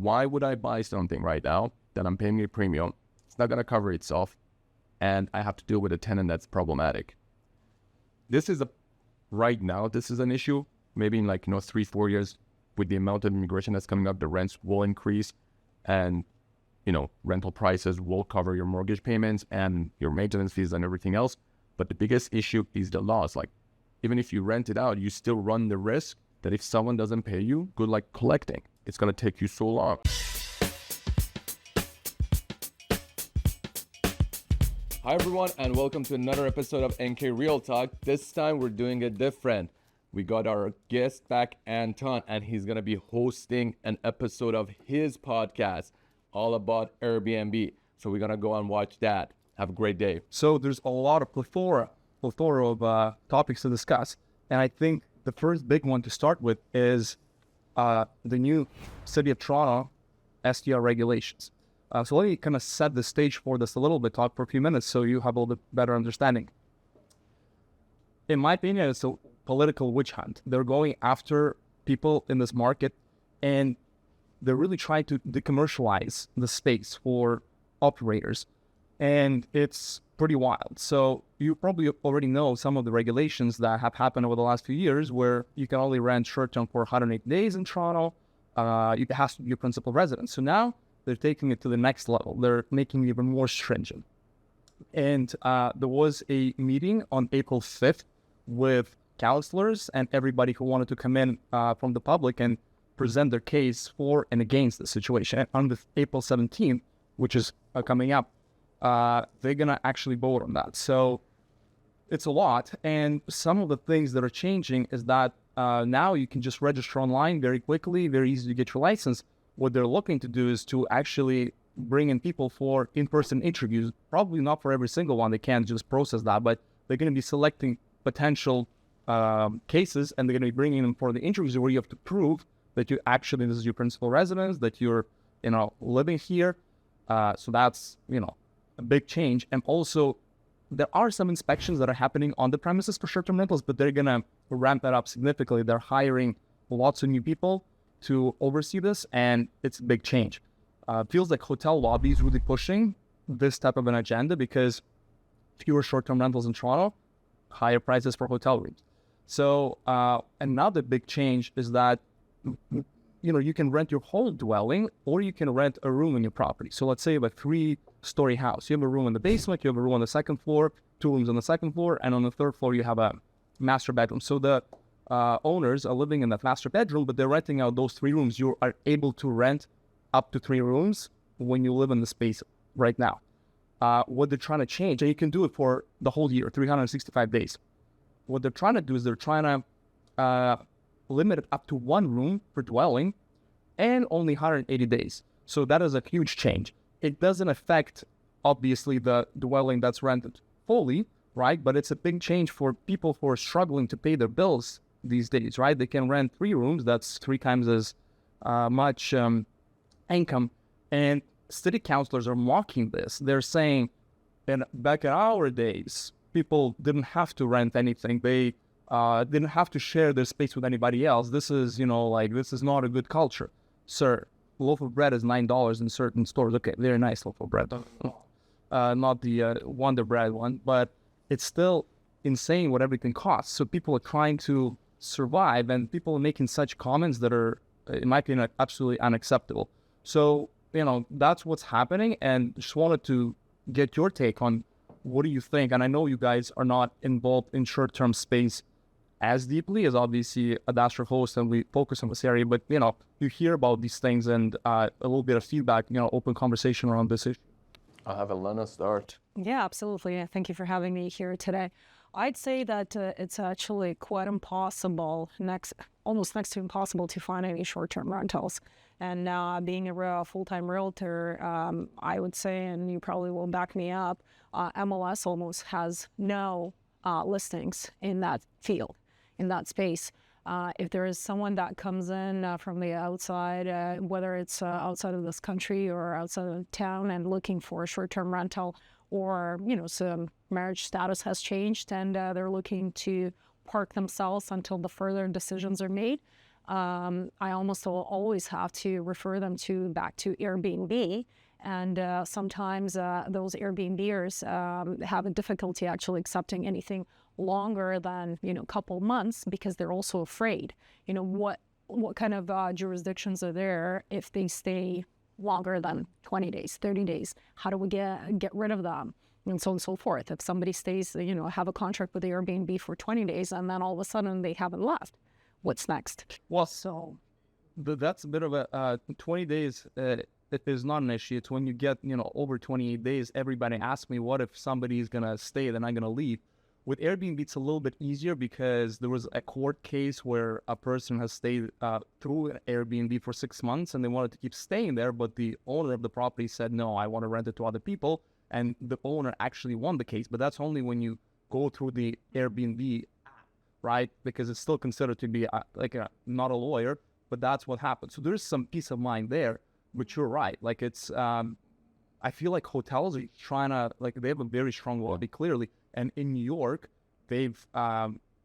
why would I buy something right now that I'm paying a premium? It's not going to cover itself, and I have to deal with a tenant that's problematic. Right now, this is an issue. Maybe in 3-4 years, with the amount of immigration that's coming up, the rents will increase, and rental prices will cover your mortgage payments and your maintenance fees and everything else. But the biggest issue is the laws. Even if you rent it out, you still run the risk that if someone doesn't pay you, good luck collecting. It's going to take you so long. Hi everyone, and welcome to another episode of NK Real Talk. This time we're doing it different. We got our guest back, Anton, and he's going to be hosting an episode of his podcast all about Airbnb. So we're going to go and watch that. Have a great day. So there's a lot of plethora of topics to discuss. And I think the first big one to start with is the new City of Toronto STR regulations. So let me kind of set the stage for this a little bit, talk for a few minutes so you have a little bit better understanding. In my opinion, it's a political witch hunt. They're going after people in this market, and they're really trying to decommercialize the space for operators. And it's pretty wild. So you probably already know some of the regulations that have happened over the last few years where you can only rent short-term for 108 days in Toronto. It has to be your principal residence. So now they're taking it to the next level. They're making it even more stringent. And there was a meeting on April 5th with counselors and everybody who wanted to come in from the public and present their case for and against the situation. And on the April 17th, which is coming up, they're going to actually vote on that. So it's a lot. And some of the things that are changing is that now you can just register online very quickly, very easy to get your license. What they're looking to do is to actually bring in people for in-person interviews. Probably not for every single one. They can't just process that, but they're going to be selecting potential cases, and they're going to be bringing them for the interviews where you have to prove that you actually, this is your principal residence, that you're, living here. So that's, a big change. And also, there are some inspections that are happening on the premises for short-term rentals, but they're going to ramp that up significantly. They're hiring lots of new people to oversee this, and it's a big change. Feels like hotel lobby is really pushing this type of an agenda because fewer short-term rentals in Toronto, higher prices for hotel rooms. So another big change is that you can rent your whole dwelling, or you can rent a room in your property. So let's say you have a 3-story house. You have a room in the basement, you have a room on the second floor, 2 rooms on the second floor, and on the third floor you have a master bedroom. So the owners are living in that master bedroom, but they're renting out those 3 rooms. You are able to rent up to 3 rooms when you live in the space right now. What they're trying to change, and you can do it for the whole year, 365 days. What they're trying to do is they're trying to limit it up to 1 room per dwelling and only 180 days. So that is a huge change. It doesn't affect, obviously, the dwelling that's rented fully, right? But it's a big change for people who are struggling to pay their bills these days, right? They can rent 3 rooms. That's 3 times as much income. And city councilors are mocking this. They're saying, back in our days, people didn't have to rent anything. They didn't have to share their space with anybody else. This is, this is not a good culture. Sir, loaf of bread is $9 in certain stores. Okay, very nice loaf of bread. Not the Wonder Bread one, but it's still insane what everything costs. So people are trying to survive, and people are making such comments that are, in my opinion, absolutely unacceptable. So, that's what's happening, and just wanted to get your take on what do you think? And I know you guys are not involved in short-term space as deeply as obviously Adastra host, and we focus on this area, but, you hear about these things and a little bit of feedback, open conversation around this issue. I'll have Elena start. Yeah, absolutely. Thank you for having me here today. I'd say that it's actually quite impossible, almost next to impossible to find any short-term rentals. And being a full-time realtor, I would say, and you probably will back me up, MLS almost has no listings in that field, in that space. If there is someone that comes in from the outside, whether it's outside of this country or outside of town and looking for a short-term rental, or, some marriage status has changed and they're looking to park themselves until the further decisions are made, I almost always have to refer them back to Airbnb. And sometimes those Airbnbers have a difficulty actually accepting anything longer than, a couple months, because they're also afraid, what kind of jurisdictions are there if they stay longer than 20 days, 30 days? How do we get rid of them? And so on and so forth. If somebody stays, have a contract with the Airbnb for 20 days and then all of a sudden they haven't left, what's next? Well, So that's a bit of a 20 days. It is not an issue. It's when you get, over 28 days, everybody asks me, what if somebody is going to stay, then I'm going to leave. With Airbnb, it's a little bit easier because there was a court case where a person has stayed through an Airbnb for 6 months and they wanted to keep staying there, but the owner of the property said, no, I want to rent it to other people. And the owner actually won the case, but that's only when you go through the Airbnb app, right? Because it's still considered to be not a lawyer, but that's what happened. So there's some peace of mind there, but you're right. Like it's, I feel like hotels are trying to, they have a very strong lobby, clearly. And in New York, they've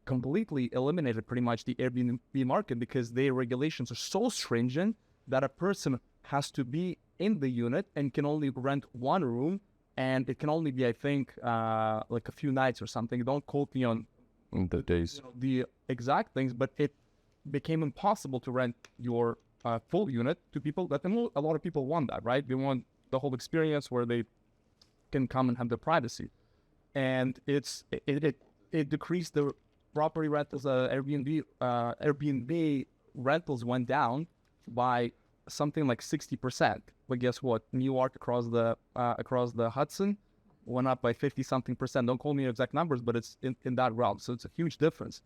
completely eliminated pretty much the Airbnb market because their regulations are so stringent that a person has to be in the unit and can only rent one room. And it can only be, I think, like a few nights or something. Don't quote me on the days, the exact things, but it became impossible to rent your full unit to people. That a lot of people want that, right? They want the whole experience where they can come and have their privacy. And it decreased the property rentals. Airbnb rentals went down by something like 60%. But guess what? New York across the Hudson went up by 50-something%. Don't call me exact numbers, but it's in that realm. So it's a huge difference.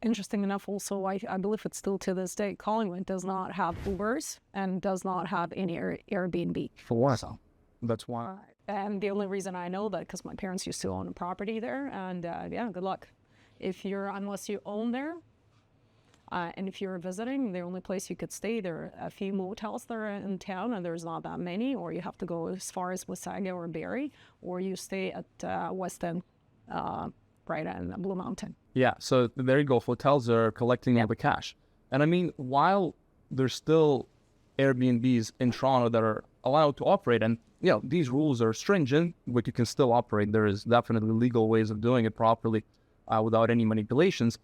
interesting enough, also, I believe it's still to this day, Collingwood does not have Ubers and does not have any Airbnb. For what? That's why. And the only reason I know that because my parents used to own a property there, and yeah, good luck. Unless you own there, and if you're visiting, the only place you could stay, there are a few motels there in town, and there's not that many, or you have to go as far as Wasaga or Barrie, or you stay at West End, right in Blue Mountain. Yeah, so there you go. Hotels are collecting all the cash. And I mean, while there's still Airbnbs in Toronto that are allowed to operate, and these rules are stringent, but you can still operate. There is definitely legal ways of doing it properly without any manipulations.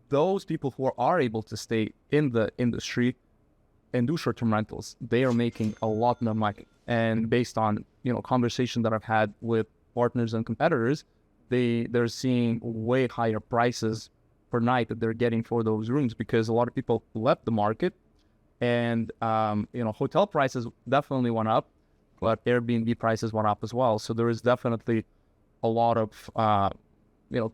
Those people who are able to stay in the industry and do short-term rentals, they are making a lot more money. And based on conversations that I've had with partners and competitors, they're seeing way higher prices per night that they're getting for those rooms because a lot of people left the market. And, hotel prices definitely went up, but Airbnb prices went up as well. So there is definitely a lot of,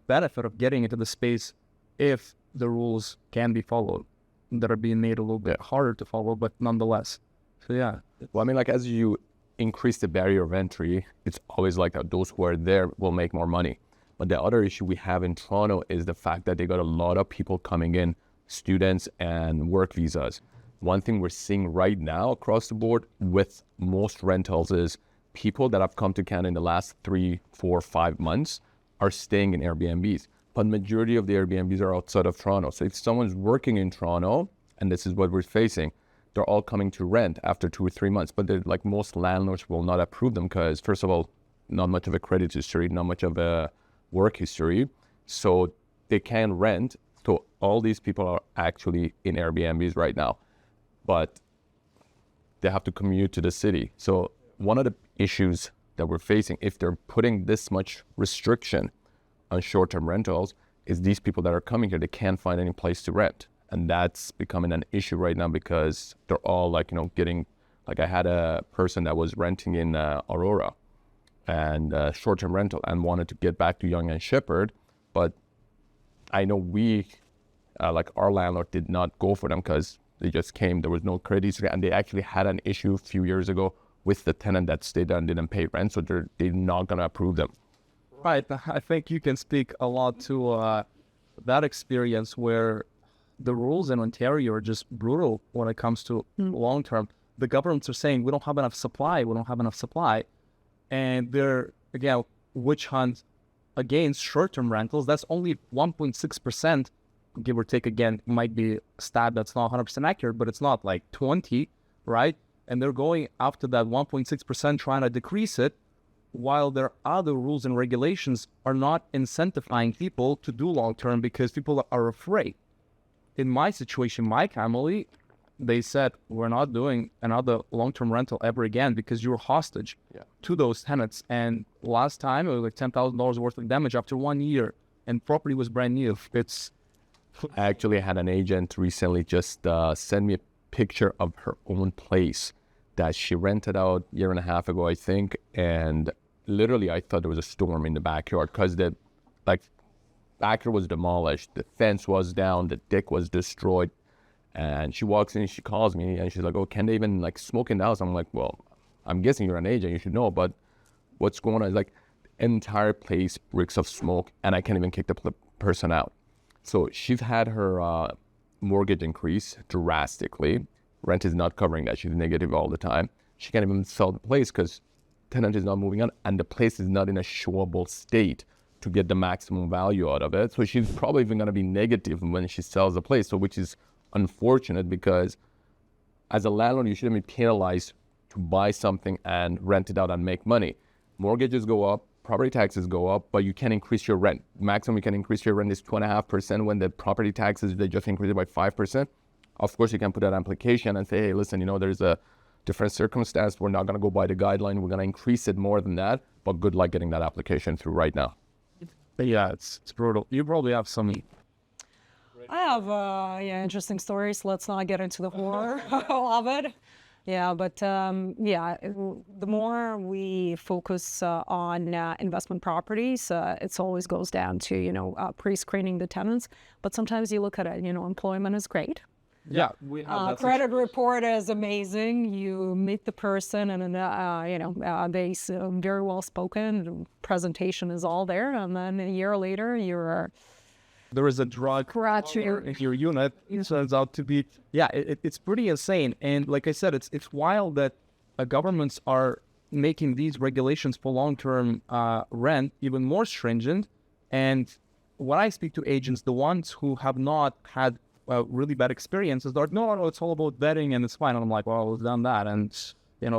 benefit of getting into the space if the rules can be followed that are being made a little bit harder to follow, but nonetheless. So, yeah. Well, I mean, as you increase the barrier of entry, it's always those who are there will make more money. But the other issue we have in Toronto is the fact that they got a lot of people coming in, students and work visas. One thing we're seeing right now across the board with most rentals is people that have come to Canada in the last 3, 4, 5 months are staying in Airbnbs. But majority of the Airbnbs are outside of Toronto. So if someone's working in Toronto, and this is what we're facing, they're all coming to rent after 2 or 3 months. But most landlords will not approve them because, first of all, not much of a credit history, not much of a work history. So they can rent. So all these people are actually in Airbnbs right now. But they have to commute to the city. So one of the issues that we're facing, if they're putting this much restriction on short-term rentals, is these people that are coming here, they can't find any place to rent. And that's becoming an issue right now because they're all getting, I had a person that was renting in Aurora and short-term rental and wanted to get back to Yonge and Sheppard. But I know our landlord did not go for them because they just came, there was no credit history, and they actually had an issue a few years ago with the tenant that stayed there and didn't pay rent, so they're not going to approve them. Right. I think you can speak a lot to that experience where the rules in Ontario are just brutal when it comes to long-term. The governments are saying, we don't have enough supply. And they're, again, witch hunt against short-term rentals. That's only 1.6% give or take, again, might be a stat that's not 100% accurate, but it's not like 20, right? And they're going after that 1.6%, trying to decrease it, while their other rules and regulations are not incentivizing people to do long-term because people are afraid. In my situation, my family, they said, we're not doing another long-term rental ever again because you're hostage to those tenants. And last time, it was like $10,000 worth of damage after 1 year, and property was brand new. I actually had an agent recently just send me a picture of her own place that she rented out a year and a half ago, I think. And literally, I thought there was a storm in the backyard because the backyard was demolished. The fence was down. The deck was destroyed. And she walks in, she calls me, and she's like, oh, can they even smoke in the house? I'm like, well, I'm guessing you're an agent, you should know, but what's going on? It's like, entire place reeks of smoke, and I can't even kick the person out. So she's had her mortgage increase drastically. Rent is not covering that. She's negative all the time. She can't even sell the place because tenant is not moving on, and the place is not in a showable state to get the maximum value out of it. So she's probably even going to be negative when she sells the place, so which is unfortunate because as a landlord, you shouldn't be penalized to buy something and rent it out and make money. Mortgages go up, property taxes go up, but you can increase your rent. Maximum you can increase your rent is 2.5% when the property taxes, they just increase it by 5%. Of course, you can put that application and say, hey, listen, there's a different circumstance. We're not going to go by the guideline. We're going to increase it more than that, but good luck getting that application through right now. But yeah, it's brutal. You probably have some. I have interesting stories. Let's not get into the horror of it. Yeah, but the more we focus on investment properties, it always goes down to pre-screening the tenants. But sometimes you look at it, employment is great. Yeah, we have that credit report is amazing. You meet the person, and they very well spoken. Presentation is all there, and then a year later, there is a drug in your unit. It turns out to be, it's pretty insane. And like I said, it's wild that governments are making these regulations for long-term rent even more stringent. And when I speak to agents, the ones who have not had really bad experiences, they're like, no, it's all about vetting and it's fine. And I'm like, well, we've done that. And,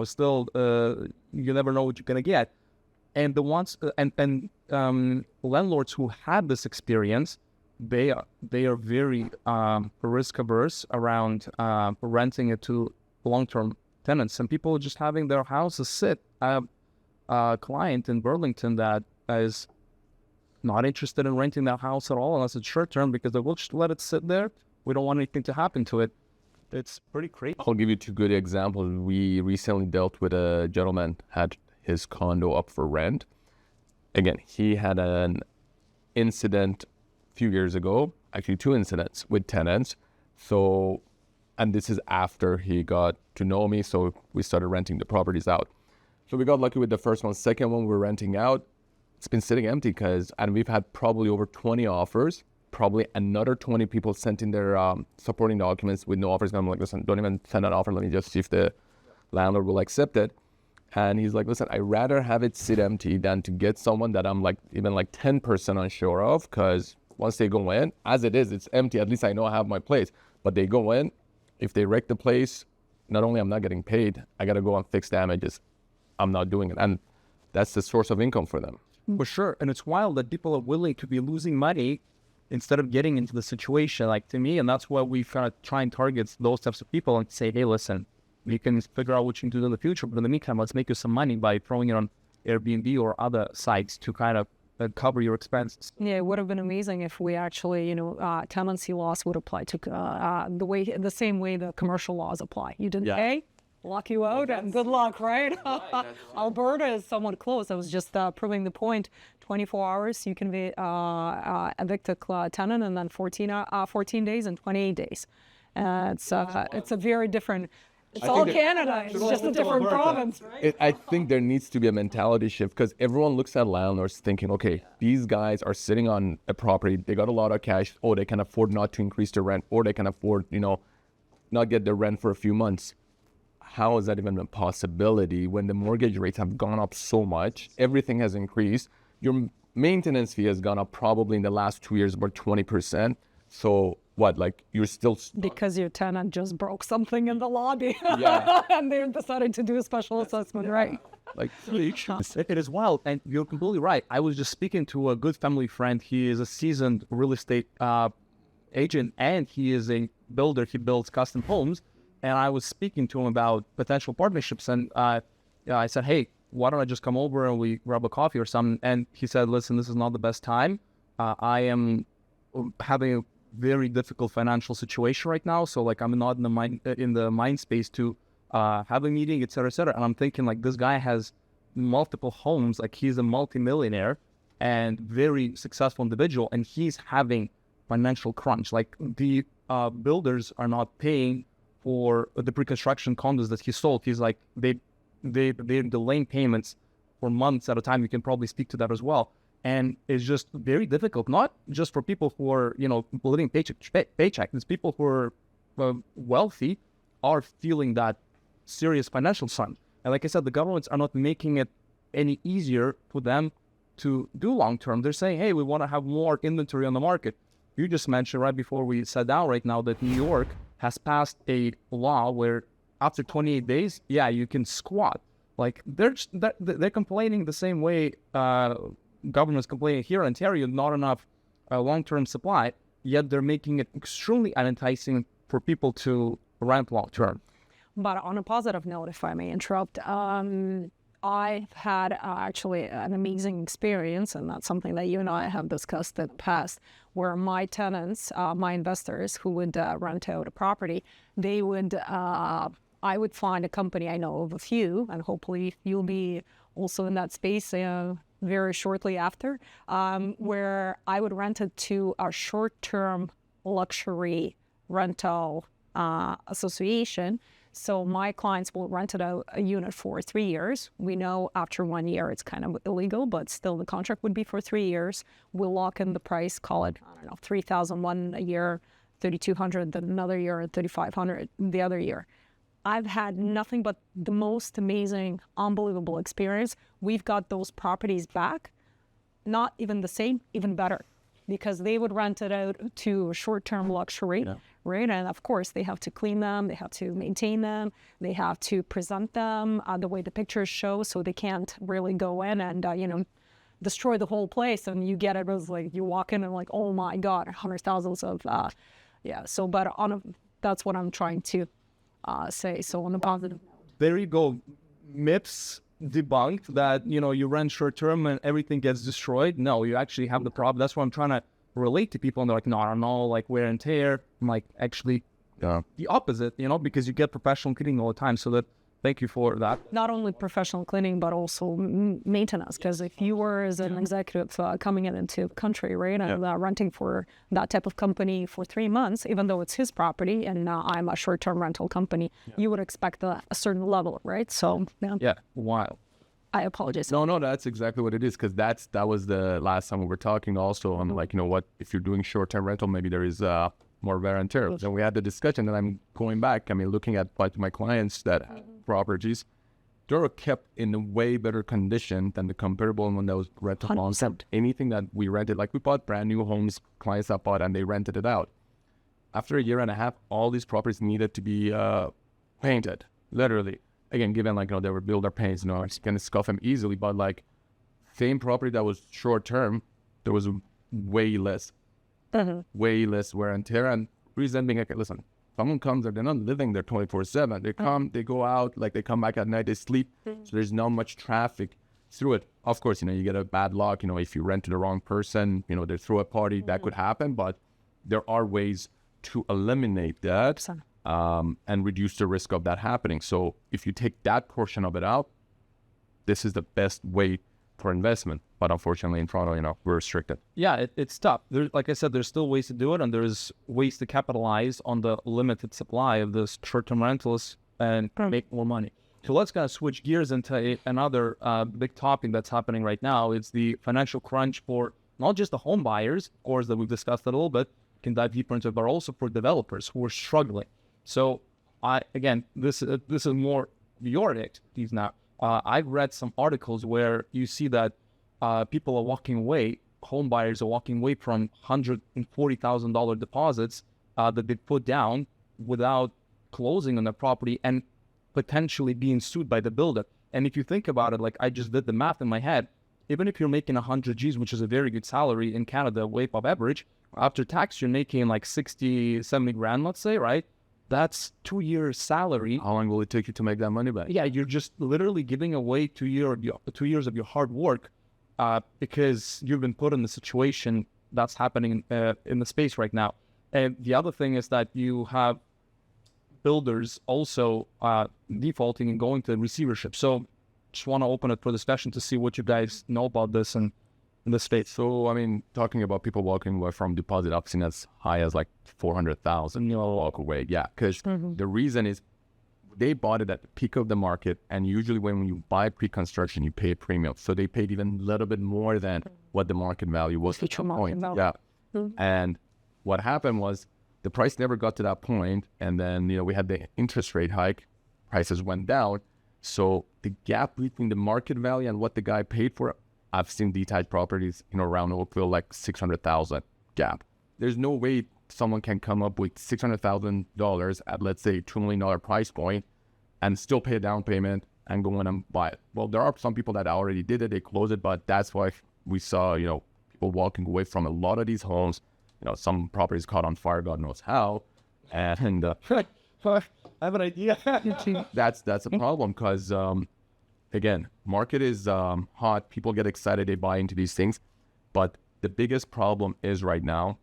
still, you never know what you're going to get. And the ones, landlords who had this experience, they are very risk averse around renting it to long-term tenants, and people just having their houses sit. I have a client in Burlington that is not interested in renting that house at all unless it's short-term because they will just let it sit there. We don't want anything to happen to it. It's pretty crazy. I'll give you two good examples. We recently dealt with a gentleman, had his condo up for rent. Again, he had an incident few years ago, actually 2 incidents with tenants. So, and this is after he got to know me, so we started renting the properties out. So we got lucky with the first one. Second one, we're renting out. It's been sitting empty and we've had probably over 20 offers, probably another 20 people sent in their supporting documents with no offers. And I'm like, listen, don't even send an offer. Let me just see if the landlord will accept it. And he's like, listen, I'd rather have it sit empty than to get someone that I'm even 10% unsure of, because once they go in, as it is, it's empty. At least I know I have my place. But they go in, if they wreck the place, not only I'm not getting paid, I got to go and fix damages. I'm not doing it. And that's the source of income for them. For sure. And it's wild that people are willing to be losing money instead of getting into the situation, like to me. And that's why we kind of try and target those types of people and say, hey, listen, we can figure out what you can do in the future. But in the meantime, let's make you some money by throwing it on Airbnb or other sites to kind of cover your expenses. Yeah, it would have been amazing if we actually, tenancy laws would apply to the same way the commercial laws apply. You didn't pay, lock you out, and good luck, right? Alberta is somewhat close. I was just proving the point. 24 hours, you can evict a tenant, and then 14 days and 28 days. It's a very different. It's all Canada. It's just a different province, right? I think there needs to be a mentality shift, because everyone looks at landlords thinking, okay, these guys are sitting on a property. They got a lot of cash. Oh, they can afford not to increase their rent, or they can afford, not get their rent for a few months. How is that even a possibility when the mortgage rates have gone up so much? Everything has increased. Your maintenance fee has gone up probably in the last 2 years about 20%. So what, like you're still Because your tenant just broke something in the lobby. Yeah. And they decided to do a special assessment, right? like It is wild, and you're completely right. I was just speaking to a good family friend. He is a seasoned real estate agent, and he is a builder. He builds custom homes, and I was speaking to him about potential partnerships, and I said, hey, why don't I just come over and we grab a coffee or something? And he said, listen, this is not the best time. I am having a very difficult financial situation right now, so like I'm not in the mind space to have a meeting, et cetera, and I'm thinking like this guy has multiple homes, like he's a multimillionaire and very successful individual, and he's having financial crunch. Like the builders are not paying for the pre-construction condos that he sold. He's like they're delaying payments for months at a time. You can probably speak to that as well. And it's just very difficult, not just for people who are, living paycheck to paycheck. It's people who are wealthy are feeling that serious financial crunch. And like I said, the governments are not making it any easier for them to do long-term. They're saying, hey, we want to have more inventory on the market. You just mentioned right before we sat down right now that New York has passed a law where after 28 days, you can squat. Like they're complaining the same way government's complaining here in Ontario, not enough long-term supply, yet they're making it extremely unenticing for people to rent long-term. But on a positive note, if I may interrupt, I've had actually an amazing experience, and that's something that you and I have discussed in the past, where my tenants, my investors who would rent out a property, they would, I would find a company, I know of a few, and hopefully you'll be also in that space very shortly after, where I would rent it to a short-term luxury rental association. So my clients will rent it out a unit for 3 years. We know after 1 year it's kind of illegal, but still the contract would be for 3 years. We'll lock in the price, call it, I don't know, $3,001 a year, $3,200 then another year, $3,500 the other year. I've had nothing but the most amazing, unbelievable experience. We've got those properties back, not even the same, even better, because they would rent it out to a short-term luxury, right? And of course, they have to clean them, they have to maintain them, they have to present them the way the pictures show, so they can't really go in and, destroy the whole place. And you get it as like, you walk in and like, oh my God, hundreds, thousands of, So, but that's what I'm trying to say. So on a positive note. There you go. Myths debunked that, you rent short term and everything gets destroyed. No, you actually have the problem. That's what I'm trying to relate to people. And they're like, no, like wear and tear. I'm like, actually, the opposite, because you get professional cleaning all the time. So that, thank you for that. Not only professional cleaning, but also maintenance. Because if you were as an executive coming into the country, right, and renting for that type of company for 3 months, even though it's his property and I'm a short-term rental company, you would expect a certain level, right? So, Wow. I apologize. No, that's exactly what it is, because that was the last time we were talking also on like, what, if you're doing short-term rental, maybe there is more wear and tear. Then we had the discussion, and I'm going back, looking at my clients that have properties, they're kept in a way better condition than the comparable one that was rented on. Anything that we rented, like we bought brand new homes, clients that bought, and they rented it out. After a year and a half, all these properties needed to be painted, literally. Again, given like, they were builder paints, I can scuff them easily, but like same property that was short term, there was way less wear and tear. And reason being, like, listen, someone comes there, they're not living there 24/7. They come, they go out, like they come back at night, they sleep. So there's not much traffic through it. Of course, you get a bad luck, if you rent to the wrong person, they throw a party, that could happen. But there are ways to eliminate that and reduce the risk of that happening. So if you take that portion of it out, this is the best way for investment. But unfortunately in Toronto, we're restricted. Yeah, it's tough. Like I said, there's still ways to do it, and there's ways to capitalize on the limited supply of this short-term rentals and make more money. So let's kind of switch gears into another big topic that's happening right now. It's the financial crunch for not just the home buyers, of course, that we've discussed it a little bit, can dive deeper into it, but also for developers who are struggling. So this is more your expertise now. I've read some articles where you see that people are walking away home buyers are walking away from $140,000 deposits that they put down without closing on the property and potentially being sued by the builder. And if you think about it, like I just did the math in my head, even if you're making 100 G's, which is a very good salary in Canada, way above average, after tax, you're making like 60, 70 grand, let's say, right? That's 2 years salary. How long will it take you to make that money back? Yeah, you're just literally giving away 2 years of your hard work because you've been put in the situation that's happening in the space right now. And the other thing is that you have builders also defaulting and going to receivership. So just want to open it for discussion to see what you guys know about this and in the space. So, I mean, talking about people walking away from deposit, I've seen as high as like 400,000 walk away. Yeah, because the reason is they bought it at the peak of the market, and usually when you buy pre-construction, you pay a premium. So they paid even a little bit more than what the market value was. Future market value. Yeah. And what happened was the price never got to that point, and then we had the interest rate hike, prices went down. So the gap between the market value and what the guy paid for it, I've seen detached properties around Oakville like 600,000 gap. There's no way someone can come up with $600,000 at, let's say, $2 million price point and still pay a down payment and go in and buy it. Well, there are some people that already did it, they closed it, but that's why we saw people walking away from a lot of these homes. Some properties caught on fire, God knows how, and I have an idea. that's a problem because again, market is hot. People get excited. They buy into these things. But the biggest problem is right now,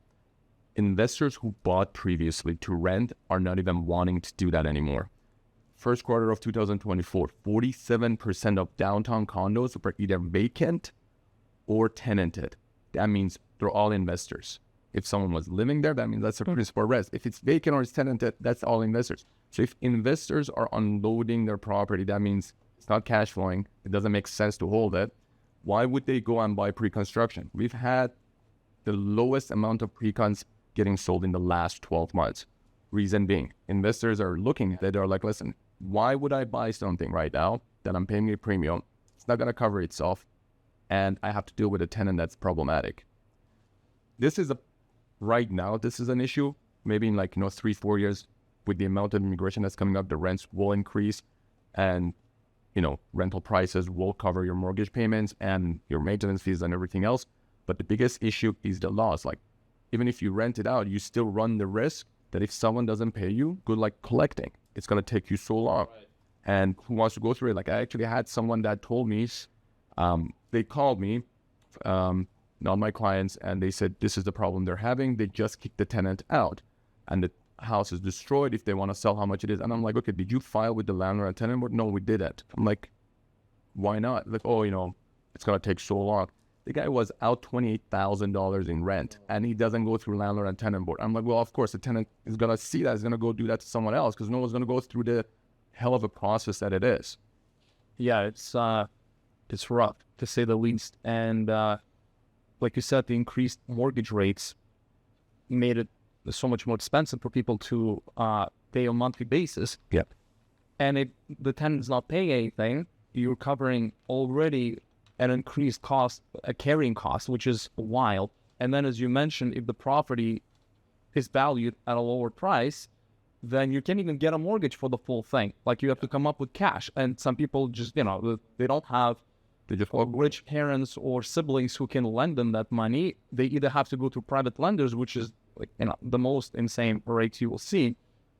investors who bought previously to rent are not even wanting to do that anymore. First quarter of 2024, 47% of downtown condos were either vacant or tenanted. That means they're all investors. If someone was living there, that means that's a principal rest. If it's vacant or it's tenanted, that's all investors. So if investors are unloading their property, that means it's not cash flowing. It doesn't make sense to hold it. Why would they go and buy pre-construction? We've had the lowest amount of pre-cons getting sold in the last 12 months. Reason being, investors are looking at it. They're like, listen, why would I buy something right now that I'm paying a premium? It's not going to cover itself. And I have to deal with a tenant that's problematic. Right now, this is an issue. Maybe in 3-4 years, with the amount of immigration that's coming up, the rents will increase and rental prices will cover your mortgage payments and your maintenance fees and everything else. But the biggest issue is the loss. Like, even if you rent it out, you still run the risk that if someone doesn't pay you, good luck collecting. It's going to take you so long. Right. And who wants to go through it? Like, I actually had someone that told me, they called me, not my clients, and they said, this is the problem they're having. They just kicked the tenant out and the house is destroyed. If they want to sell, how much it is. And I'm like, okay, did you file with the landlord and tenant board? No, we didn't. I'm like, why not? Like, oh, it's going to take so long. The guy was out $28,000 in rent and he doesn't go through landlord and tenant board. I'm like, well, of course, the tenant is going to see that. He's going to go do that to someone else because no one's going to go through the hell of a process that it is. Yeah, it's rough, to say the least. And like you said, the increased mortgage rates made it so much more expensive for people to pay on a monthly basis. Yep. And if the tenant's not paying anything, you're covering already an increased cost, a carrying cost, which is wild. And then, as you mentioned, if the property is valued at a lower price, then you can't even get a mortgage for the full thing. Like, you have to come up with cash. And some people just, they don't have rich parents or siblings who can lend them that money. They either have to go to private lenders, which is the most insane rates you will see,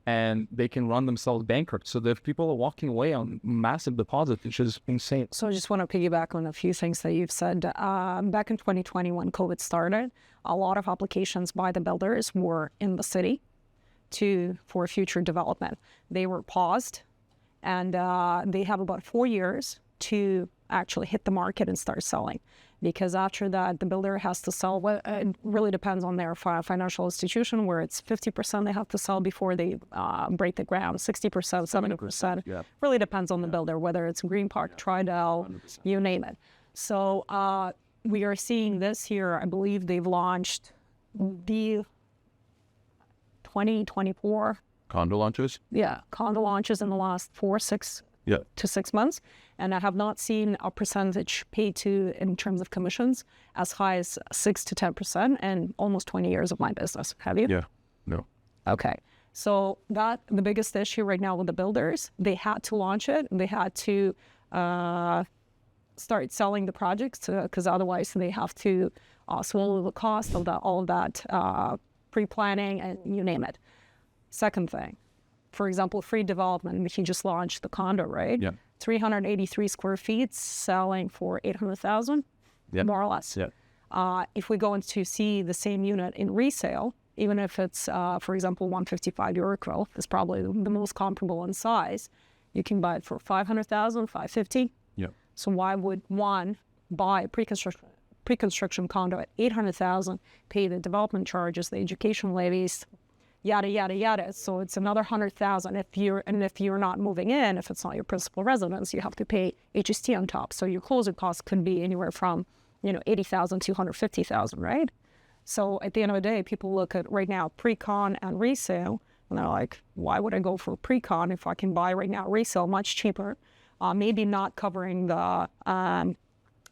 and they can run themselves bankrupt. So if people are walking away on massive deposits, which is insane. So I just want to piggyback on a few things that you've said. Back in 2020, when COVID started, a lot of applications by the builders were in the city for future development. They were paused, and they have about 4 years to actually hit the market and start selling. Because after that, the builder has to sell. Well, it really depends on their financial institution, where it's 50% they have to sell before they break the ground, 60%, 70%. Yeah. Really depends on the builder, whether it's Green Park, Tridel, 100%. You name it. So we are seeing this year, I believe they've launched the 2024. Condo launches? Yeah, condo launches in the last 4-6 to 6 months. And I have not seen a percentage paid to in terms of commissions as high as 6 to 10% in almost 20 years of my business. Have you? Yeah. No. Okay. So the biggest issue right now with the builders, they had to launch it. They had to start selling the projects because otherwise they have to swallow the cost of all of that pre-planning and you name it. Second thing, for example, free development. He just launched the condo, right? Yeah. 383 square feet selling for 800,000, more or less. Yeah. If we go in to see the same unit in resale, even if it's, for example, 155 Euroquill, is probably the most comparable in size, you can buy it for 500,000, 550. Yeah. So why would one buy a pre-construction condo at 800,000, pay the development charges, the education levies, yada yada yada? So it's another 100,000. If you're not moving in, if it's not your principal residence, you have to pay HST on top. So your closing costs could be anywhere from 80,000 to 150,000, right? So at the end of the day, people look at right now pre-con and resale, and they're like, why would I go for pre-con if I can buy right now resale much cheaper? Maybe not covering the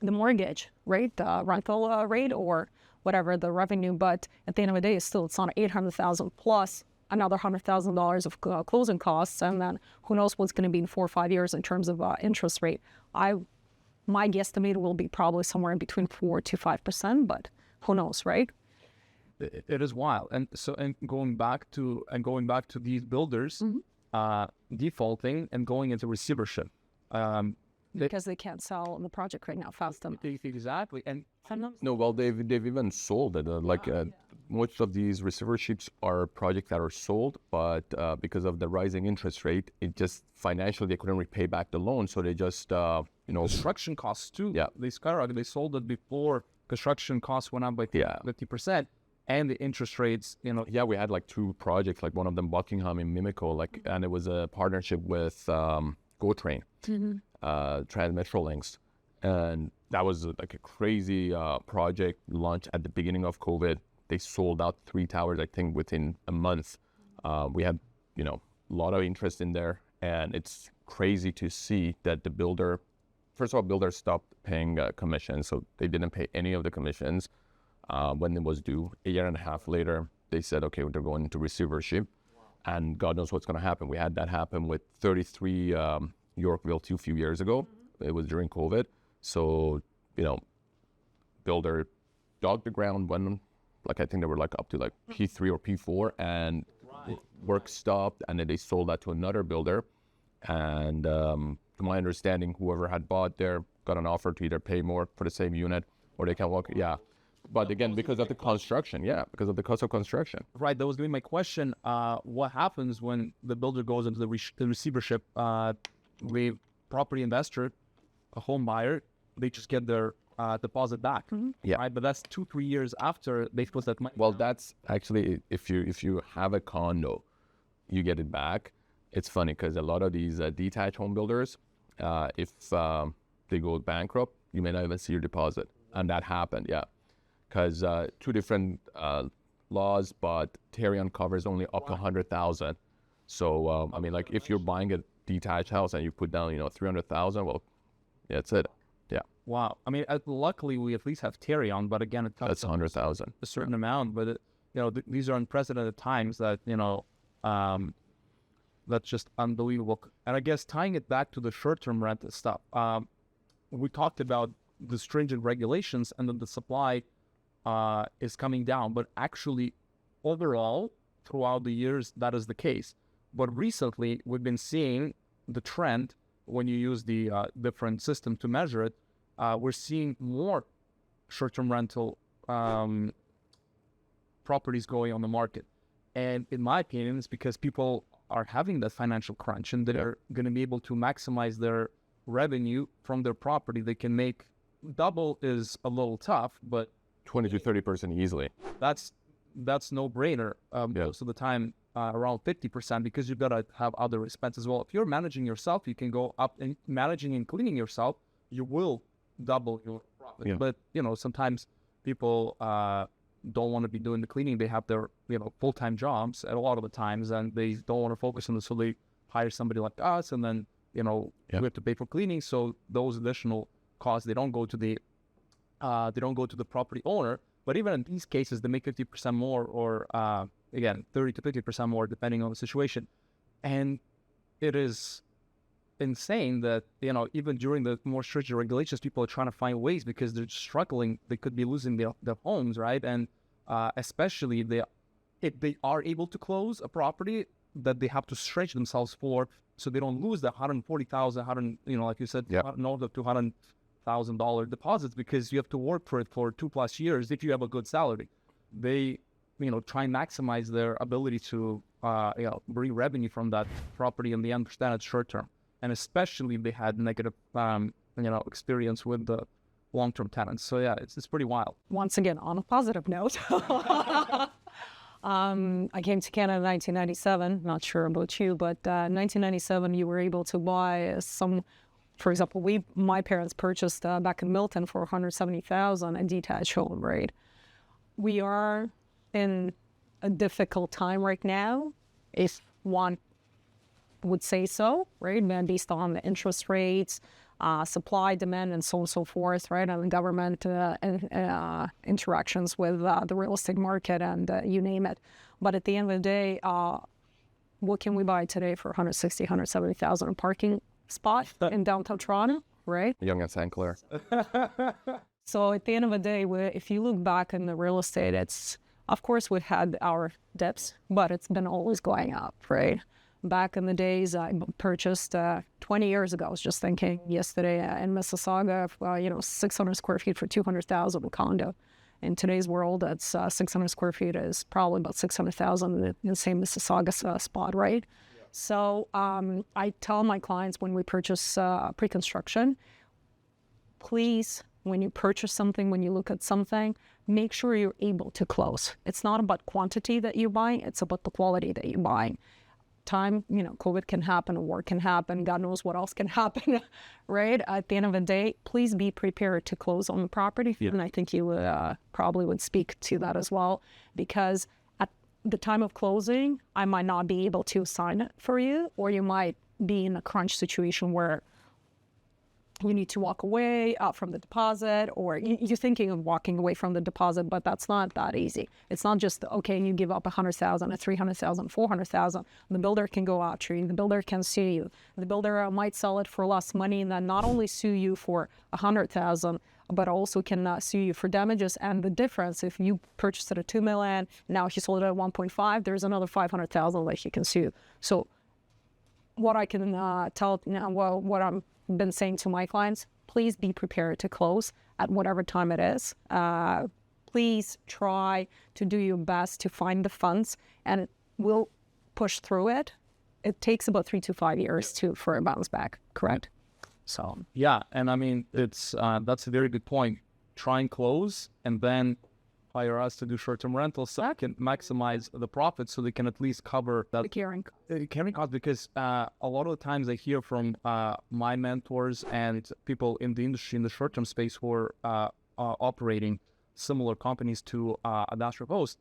mortgage rate, the rental rate, or whatever the revenue, but at the end of the day, it's not 800,000 plus another $100,000 of closing costs, and then who knows what's going to be in 4 or 5 years in terms of interest rate. My guesstimate will be probably somewhere in between 4 to 5%, but who knows, right? It is wild. And going back to these builders defaulting and going into receivership. Because they can't sell the project right now fast enough. Exactly. And no, well, they've even sold it. Most of these receiverships are projects that are sold, but because of the rising interest rate, it just financially they couldn't repay back the loan, so they just construction costs too. Yeah. They skyrocketed. They sold it before construction costs went up by 50%, and the interest rates. Yeah, we had like 2 projects, like one of them Buckingham in Mimico, and it was a partnership with GO Train, Transmetrolinks, and that was like a crazy project launched at the beginning of COVID. They sold out 3 towers, I think, within a month. We had, a lot of interest in there, and it's crazy to see that the builder, first of all, builders stopped paying commissions, so they didn't pay any of the commissions when it was due. A year and a half later, they said, okay, they're going into receivership, and God knows what's going to happen. We had that happen with 33 Yorkville 2 few years ago. It was during COVID. So, builder dug the ground when, I think they were up to P3 or P4, and work stopped, and then they sold that to another builder. And to my understanding, whoever had bought there got an offer to either pay more for the same unit, or they can walk. Yeah. But again, because of the construction, because of the cost of construction. Right, that was going to be my question. What happens when the builder goes into the receivership? The property investor, a home buyer, they just get their deposit back. Yeah. Right, but that's 2-3 years after they put that money. Well, that's actually, if you have a condo, you get it back. It's funny because a lot of these detached home builders, if they go bankrupt, you may not even see your deposit, and that happened. Yeah. Because 2 different laws, but Tarion covers only up to 100,000. So if you're buying a detached house and you put down 300,000, well, yeah, that's it. Yeah. Wow. Luckily we at least have Tarion, but again, that's 100,000. A certain amount, but these are unprecedented times that that's just unbelievable. And I guess tying it back to the short-term rent stuff, we talked about the stringent regulations and then the supply is coming down, but actually overall throughout the years that is the case. But recently we've been seeing the trend when you use the different system to measure it. We're seeing more short-term rental properties going on the market, and in my opinion it's because people are having that financial crunch and they're going to be able to maximize their revenue from their property. They can make double is a little tough, but 20 to 30% easily. That's no brainer. Most of the time, around 50%, because you've got to have other expenses as well. If you're managing yourself, you can go up and managing and cleaning yourself. You will double your profit. Yeah. But sometimes people don't want to be doing the cleaning. They have their full-time jobs at a lot of the times, and they don't want to focus on this, so they hire somebody like us, and then we have to pay for cleaning. So those additional costs, they don't go to the property owner. But even in these cases, they make 50% more, or again, 30 to 50% more, depending on the situation. And it is insane that, even during the more stringent regulations, people are trying to find ways because they're struggling. They could be losing their homes, right? And especially if they are able to close a property that they have to stretch themselves for, so they don't lose the $140,000, like you said, north of $200,000 deposits, because you have to work for it for 2+ years if you have a good salary. They, try and maximize their ability to, bring revenue from that property, and they understand it's short term. And especially if they had negative, experience with the long-term tenants. So yeah, it's pretty wild. Once again, on a positive note, I came to Canada in 1997. Not sure about you, but 1997, you were able to buy for example, my parents purchased back in Milton for $170,000 a detached home, right? We are in a difficult time right now, if one would say so, right? Based on the interest rates, supply, demand, and so on and so forth, right? And the government interactions with the real estate market, and you name it. But at the end of the day, what can we buy today for $160,000, $170,000 a parking spot in downtown Toronto, right? Young and St. Clair. So at the end of the day, if you look back in the real estate, of course, we've had our dips, but it's been always going up, right? Back in the days, I purchased 20 years ago. I was just thinking yesterday in Mississauga, 600 square feet for $200,000 a condo. In today's world, that's 600 square feet is probably about $600,000 in the same Mississauga spot, right? Yeah. So I tell my clients when we purchase pre-construction, please, when you purchase something, when you look at something, make sure you're able to close. It's not about quantity that you're buying, it's about the quality that you're buying. Time, COVID can happen, war can happen, God knows what else can happen, right? At the end of the day, please be prepared to close on the property. Yeah. And I think you probably would speak to that as well, because at the time of closing, I might not be able to sign it for you, or you might be in a crunch situation where you need to walk away from the deposit, or you're thinking of walking away from the deposit, but that's not that easy. It's not just, okay, you give up $100,000, $300,000, $400,000. The builder can go after you. The builder can sue you. The builder might sell it for less money and then not only sue you for $100,000, but also can sue you for damages. And the difference, if you purchased it at $2 million, now he sold it at 1.5, there's another $500,000 that he can sue. So what I can tell now, what I'm been saying to my clients, please be prepared to close at whatever time it is. Please try to do your best to find the funds, and we'll push through it. It takes about 3 to 5 years for a bounce back, correct? So yeah, and I mean, it's that's a very good point. Try and close, and then hire us to do short-term rentals so they can maximize the profit, so they can at least cover that carrying cost. Because a lot of the times I hear from my mentors and people in the industry in the short-term space who are operating similar companies to Adastro Post,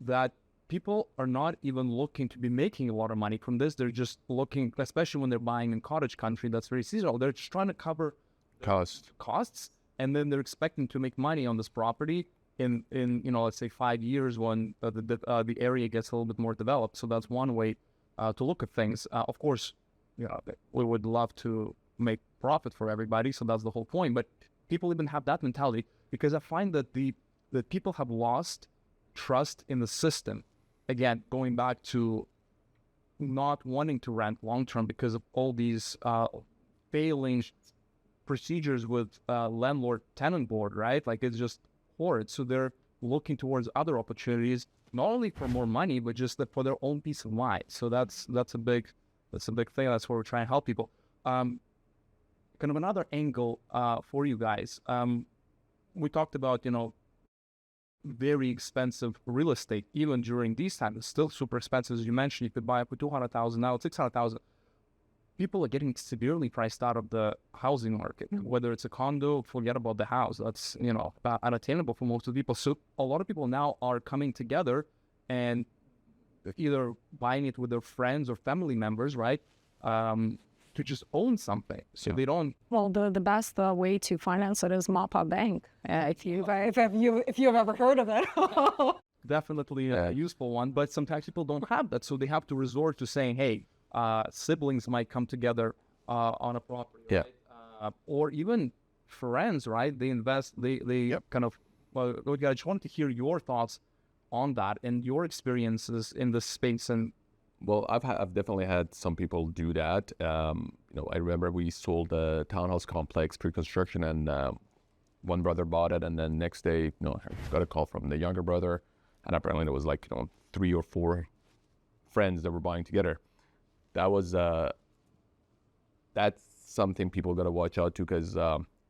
that people are not even looking to be making a lot of money from this. They're just looking, especially when they're buying in cottage country, that's very seasonal. They're just trying to cover costs, and then they're expecting to make money on this property in let's say 5 years when the area gets a little bit more developed. So that's one way to look at things. Of course, we would love to make profit for everybody, so that's the whole point. But people even have that mentality, because I find that that people have lost trust in the system. Again, going back to not wanting to rent long term because of all these failing procedures with landlord tenant board, right? Like, it's just horrid. So they're looking towards other opportunities, not only for more money, but just for their own peace of mind. So that's a big thing. That's where we're trying to help people. Kind of another angle for you guys. We talked about, very expensive real estate, even during these times. It's still super expensive. As you mentioned, you could buy it for $200,000, now it's $600,000. People are getting severely priced out of the housing market. Mm-hmm. Whether it's a condo, forget about the house. That's, unattainable for most of the people. So a lot of people now are coming together and either buying it with their friends or family members, right? to just own something, so they don't. Well, the best way to finance it is Mapa Bank. If you've ever heard of it. Definitely a useful one, but sometimes people don't have that, so they have to resort to saying, "Hey, siblings might come together on a property, right? Or even friends, right? They invest, they kind of." Well, I just wanted to hear your thoughts on that and your experiences in this space. And well, I've definitely had some people do that. I remember we sold a townhouse complex pre-construction, and one brother bought it, and then next day, I got a call from the younger brother, and apparently there was 3 or 4 friends that were buying together. That was that's something people got to watch out to, because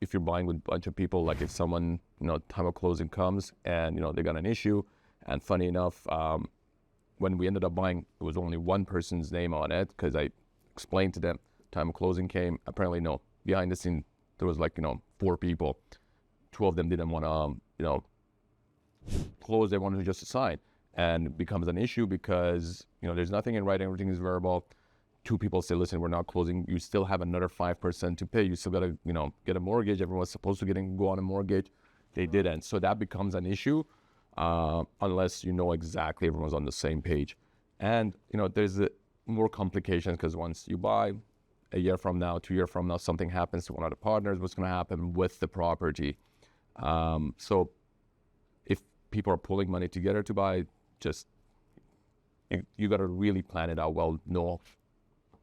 if you're buying with a bunch of people, like if someone, time of closing comes and, they got an issue, and funny enough, when we ended up buying, it was only one person's name on it, because I explained to them, time of closing came, apparently no, behind the scene, there was 4 people. 2 of them didn't want to, close, they wanted just to sign, and it becomes an issue because, there's nothing in writing, everything is verbal. 2 people say, listen, we're not closing, you still have another 5% to pay, you still got to, get a mortgage, everyone's supposed to go on a mortgage, they didn't. So that becomes an issue, unless exactly everyone's on the same page. And, there's more complications, because once you buy, a year from now, 2 years from now, something happens to one of the partners, what's going to happen with the property? So if people are pulling money together to buy, just, you got to really plan it out well, know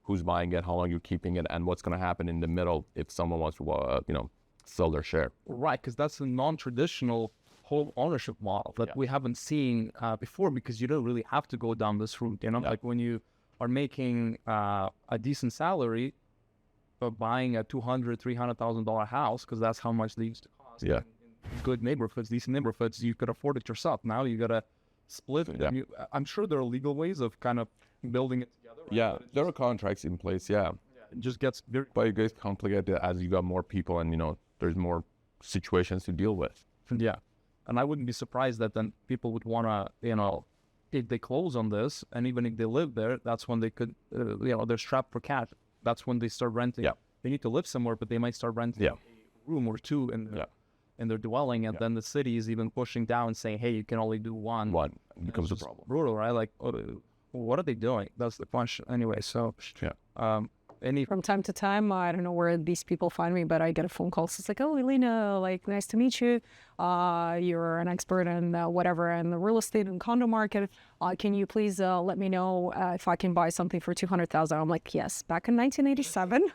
who's buying it, how long you're keeping it, and what's going to happen in the middle if someone wants to, sell their share. Right, because that's a non-traditional home ownership model that we haven't seen before, because you don't really have to go down this route. Like when you are making a decent salary, but buying a $200,000-$300,000 house, because that's how much they used to cost. Yeah. In good neighborhoods, decent neighborhoods, you could afford it yourself. Now you gotta split. Yeah. I'm sure there are legal ways of kind of building it together. Right? Yeah, there are contracts in place. Yeah, it just gets very. but it gets complicated as you got more people, and there's more situations to deal with. Yeah, and I wouldn't be surprised that then people would wanna, if they close on this, and even if they live there, that's when they could, they're strapped for cash. That's when they start renting. Yeah. They need to live somewhere, but they might start renting a room or 2 in their dwelling, and then the city is even pushing down, saying, "Hey, you can only do one." One becomes a problem. Brutal, right? Like, what are they doing? That's the question. Anyway, so From time to time, I don't know where these people find me, but I get a phone call. So it's like, "Oh, Elena, nice to meet you. You're an expert in whatever in the real estate and condo market. Can you please let me know if I can buy something for $200,000?" I'm like, "Yes, back in 1987.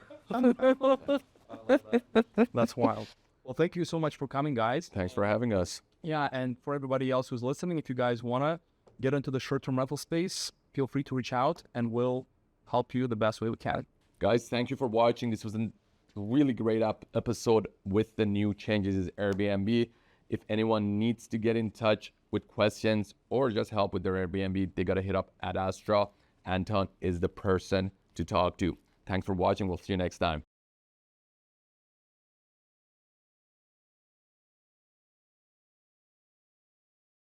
That's wild. Well, thank you so much for coming, guys. Thanks for having us. Yeah, and for everybody else who's listening, if you guys want to get into the short-term rental space, feel free to reach out, and we'll help you the best way we can. Guys, thank you for watching. This was a really great episode with the new changes in Airbnb. If anyone needs to get in touch with questions or just help with their Airbnb, they got to hit up at Astra. Anton is the person to talk to. Thanks for watching. We'll see you next time.